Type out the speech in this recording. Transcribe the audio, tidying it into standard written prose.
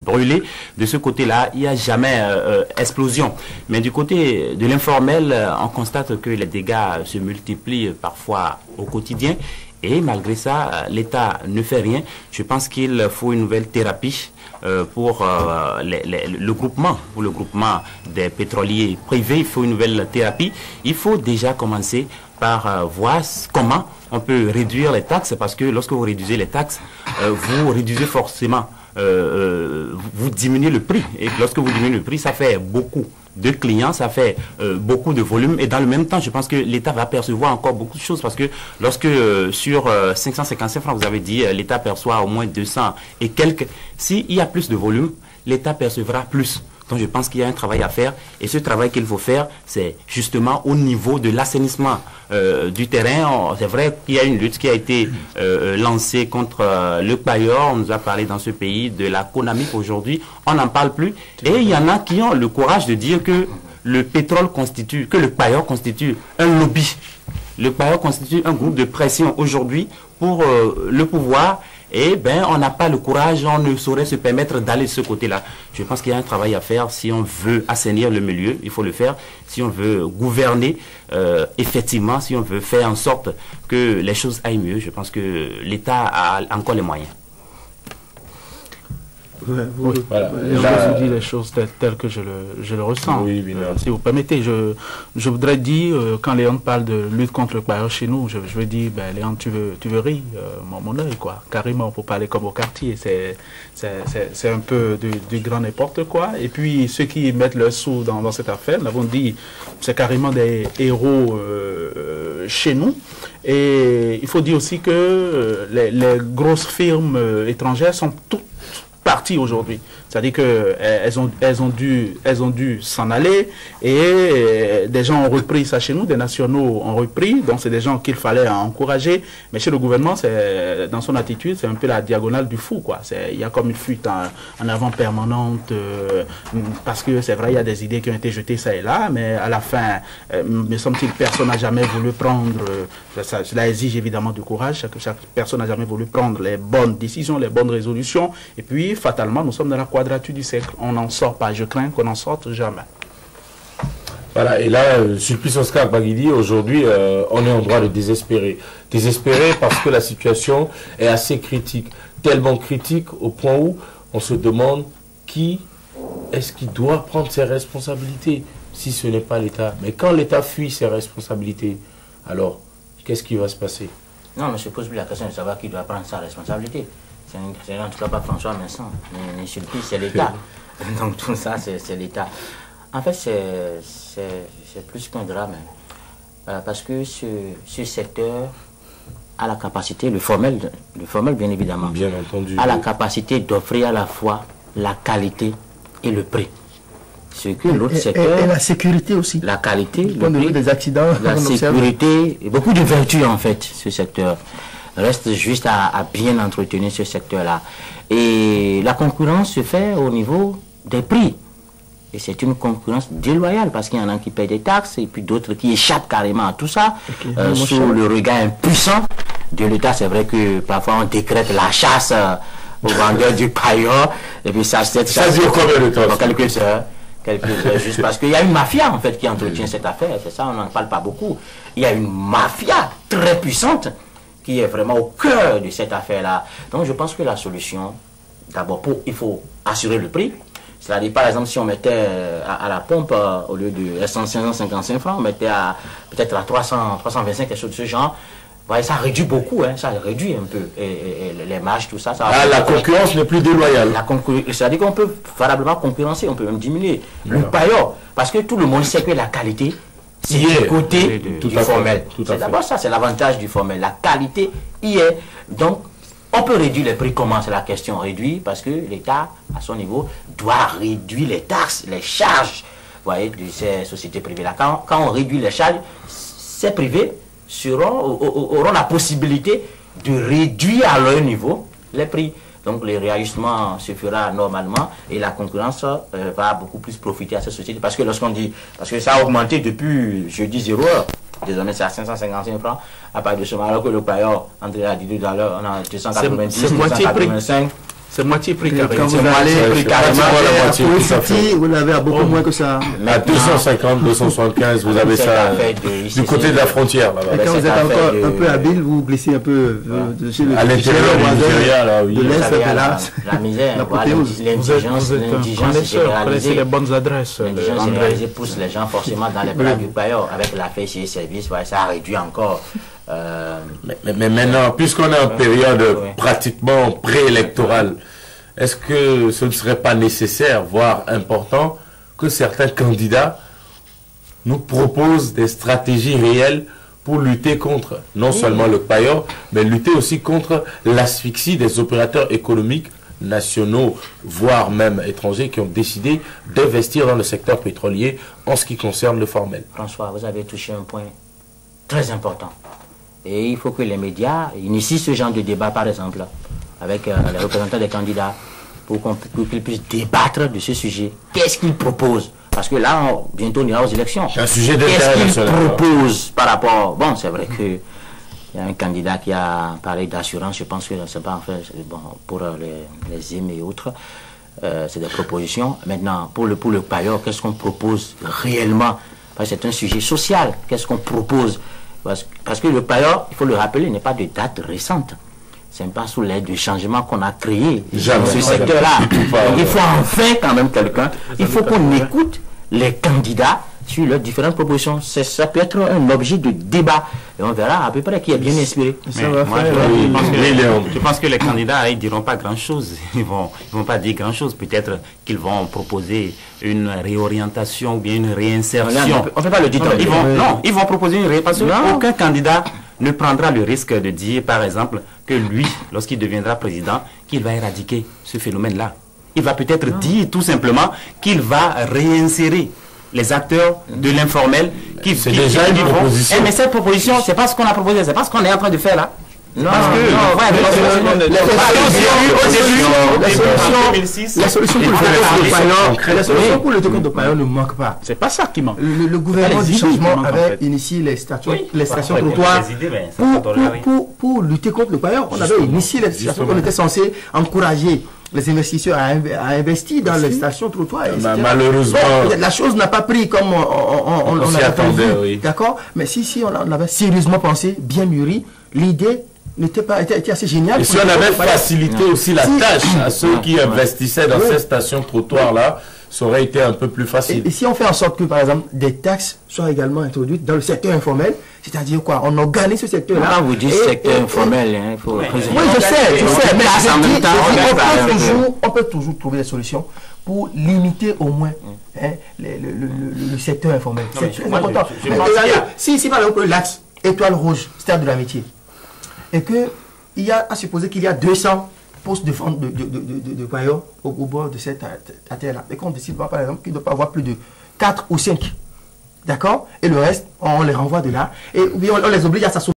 brûlé. De ce côté-là, il n'y a jamais explosion. Mais du côté de l'informel, on constate que les dégâts se multiplient parfois au quotidien. Et malgré ça, l'État ne fait rien. Je pense qu'il faut une nouvelle thérapie pour le groupement des pétroliers privés. Il faut une nouvelle thérapie. Il faut déjà commencer par voir comment on peut réduire les taxes, parce que lorsque vous réduisez les taxes, vous réduisez forcément, vous diminuez le prix. Et lorsque vous diminuez le prix, ça fait beaucoup de clients, ça fait beaucoup de volume, et dans le même temps, je pense que l'État va percevoir encore beaucoup de choses, parce que lorsque sur 555 francs, vous avez dit, l'État perçoit au moins 200 et quelques, s'il y a plus de volume, l'État percevra plus. Donc je pense qu'il y a un travail à faire, et ce travail qu'il faut faire, c'est justement au niveau de l'assainissement du terrain. C'est vrai qu'il y a une lutte qui a été lancée contre le Payor. On nous a parlé dans ce pays de la Konamik aujourd'hui, on n'en parle plus, et il y en a qui ont le courage de dire que le pétrole constitue, que le Payor constitue un lobby. Le Payor constitue un groupe de pression aujourd'hui pour le pouvoir. Et on n'a pas le courage, on ne saurait se permettre d'aller de ce côté-là. Je pense qu'il y a un travail à faire. Si on veut assainir le milieu, il faut le faire. Si on veut gouverner, effectivement, si on veut faire en sorte que les choses aillent mieux, je pense que l'État a encore les moyens. Voilà. Je vous dis les choses telles que je le ressens. Oui, si vous permettez, je voudrais dire, quand Léon parle de lutte contre le Payor chez nous, je veux dire, Léon, tu veux rire, mon œil, quoi. Carrément, pour parler comme au quartier, c'est un peu du grand n'importe quoi. Et puis, ceux qui mettent leur sou dans cette affaire, nous avons dit, c'est carrément des héros chez nous. Et il faut dire aussi que les grosses firmes étrangères sont toutes parties aujourd'hui. C'est-à-dire qu'elles ont dû s'en aller, et des gens ont repris ça chez nous, des nationaux ont repris, donc c'est des gens qu'il fallait encourager. Mais chez le gouvernement, dans son attitude, c'est un peu la diagonale du fou, quoi. Il y a comme une fuite en avant permanente, parce que c'est vrai, il y a des idées qui ont été jetées ça et là, mais à la fin, me semble-t-il, personne n'a jamais voulu prendre, cela exige évidemment du courage, chaque personne n'a jamais voulu prendre les bonnes décisions, les bonnes résolutions, et puis fatalement, nous sommes dans la quadrature du cercle. On n'en sort pas. Je crains qu'on n'en sorte jamais. Voilà, et là, Sulpice Oscar Baguidi, aujourd'hui, on est en droit de désespérer. Désespérer parce que la situation est assez critique. Tellement critique au point où on se demande qui est-ce qui doit prendre ses responsabilités, si ce n'est pas l'État. Mais quand l'État fuit ses responsabilités, alors, qu'est-ce qui va se passer? Non, mais je pose plus la question de savoir qui doit prendre sa responsabilité. C'est en tout cas pas François Vincent, mais Sulpice, c'est l'État. Donc tout ça, c'est l'État. En fait, c'est plus qu'un drame. Parce que ce secteur a la capacité, le formel bien évidemment, bien entendu, a la capacité d'offrir à la fois la qualité et le prix. Ce que l'autre secteur... Et la sécurité aussi. La qualité, le prix, des accidents. La sécurité, et beaucoup de vertus en fait, ce secteur. Reste juste à bien entretenir ce secteur-là. Et la concurrence se fait au niveau des prix. Et c'est une concurrence déloyale, parce qu'il y en a qui payent des taxes et puis d'autres qui échappent carrément à tout ça, sous le regard impuissant de l'État. C'est vrai que parfois on décrète la chasse aux vendeurs du Payor, et puis ça dure combien de temps? Quelques heures, juste parce qu'il y a une mafia en fait qui entretient cette affaire. C'est ça, on n'en parle pas beaucoup. Il y a une mafia très puissante qui est vraiment au cœur de cette affaire-là. Donc je pense que la solution, d'abord, il faut assurer le prix. C'est-à-dire, par exemple, si on mettait à la pompe, au lieu de 555 francs, on mettait peut-être à 325, quelque chose de ce genre. Vous voyez, ça réduit beaucoup, hein, ça réduit un peu les marges, tout ça. La concurrence n'est plus déloyale. C'est-à-dire qu'on peut valablement concurrencer, on peut même diminuer le Payor, parce que tout le monde sait que la qualité, c'est du côté du formel. C'est d'abord ça, c'est l'avantage du formel. La qualité y est. Donc, on peut réduire les prix. Comment? C'est la question. Réduire parce que l'État, à son niveau, doit réduire les taxes, les charges, vous voyez, de ces sociétés privées-là. Quand on réduit les charges, ces privés auront la possibilité de réduire à leur niveau les prix. Donc, le réajustement se fera normalement et la concurrence va beaucoup plus profiter à cette société. Parce que lorsqu'on dit, parce que ça a augmenté depuis jeudi 0 heure, désormais c'est à 555 francs, à part de ce moment, alors que le Payor, André a dit tout à l'heure, on a 290, 285. C'est moitié prix carré. Quand vous allez vous l'avez à beaucoup moins que ça. À 250, 275, vous avez ça du côté de la frontière. Et quand vous êtes encore un peu habile, vous glissez un peu à l'intérieur du Nigeria, là, oui. De l'Est, là. La misère, l'indigence connaissez les bonnes adresses. L'indigence généralisée pousse les gens forcément dans les bras du bailleur. Avec la fête chez service, ça a réduit encore. Mais maintenant, puisqu'on est en période pratiquement préélectorale, est-ce que ce ne serait pas nécessaire, voire important, que certains candidats nous proposent des stratégies réelles pour lutter contre non seulement le payeur, mais lutter aussi contre l'asphyxie des opérateurs économiques nationaux, voire même étrangers, qui ont décidé d'investir dans le secteur pétrolier en ce qui concerne le formel. François, vous avez touché un point très important. Et il faut que les médias initient ce genre de débat, par exemple, avec les représentants des candidats, pour qu'ils puissent débattre de ce sujet. Qu'est-ce qu'ils proposent? Parce que là, bientôt, on ira aux élections. Un sujet d'intérêt national. Qu'est-ce qu'ils proposent par rapport... Bon, c'est vrai qu'il y a un candidat qui a parlé d'assurance. Je pense que c'est pas en fait... Bon, pour les IM et autres, c'est des propositions. Maintenant, pour le payeur, qu'est-ce qu'on propose réellement? Parce que c'est un sujet social. Qu'est-ce qu'on propose? Parce que le payeur, il faut le rappeler, n'est pas de date récente. C'est pas sous l'aide du changement qu'on a créé dans ce secteur-là. Il faut enfin quand même quelqu'un. Il faut qu'on écoute les candidats sur leurs différentes propositions. Ça peut être un objet de débat. Et on verra à peu près qui est bien inspiré. Je pense que les candidats, ils diront pas grand-chose. Ils vont pas dire grand-chose. Peut-être qu'ils vont proposer une réorientation ou bien une réinsertion. On ne peut pas le dire. Ils vont proposer une réinsertion. Aucun candidat ne prendra le risque de dire, par exemple, que lui, lorsqu'il deviendra président, qu'il va éradiquer ce phénomène-là. Il va peut-être dire tout simplement qu'il va réinsérer les acteurs de l'informel c'est déjà une proposition. Mais cette proposition, c'est pas ce qu'on a proposé, c'est pas ce qu'on est en train de faire là. Non, la solution pour le compte de Payon ne manque pas. C'est pas ça qui manque. Le gouvernement du changement avait initié les stations trottoirs pour lutter contre le Payon. On avait initié les stations, on était censé encourager les investisseurs à investir dans les stations trottoirs. Malheureusement, la chose n'a pas pris comme on s'y attendait. D'accord, mais si on avait sérieusement pensé, bien mûri, l'idée était assez géniale. Et si on avait facilité aussi la tâche à ceux qui investissaient dans ces stations trottoirs-là, ça aurait été un peu plus facile. Et si on fait en sorte que, par exemple, des taxes soient également introduites dans le secteur informel, c'est-à-dire quoi? On organise ce secteur-là. Quand vous dites secteur informel, il faut... Oui, je sais, mais on peut toujours trouver des solutions pour limiter au moins le secteur informel. C'est très important. Si par exemple l'axe Étoile Rouge, Stade de l'Amitié, et qu'il y a à supposer qu'il y a 200 postes de vente de payeurs au bord de cette terre-là, et qu'on décide par exemple qu'il ne doit pas avoir plus de 4 ou 5, d'accord, et le reste, on les renvoie de là, et on les oblige à s'associer.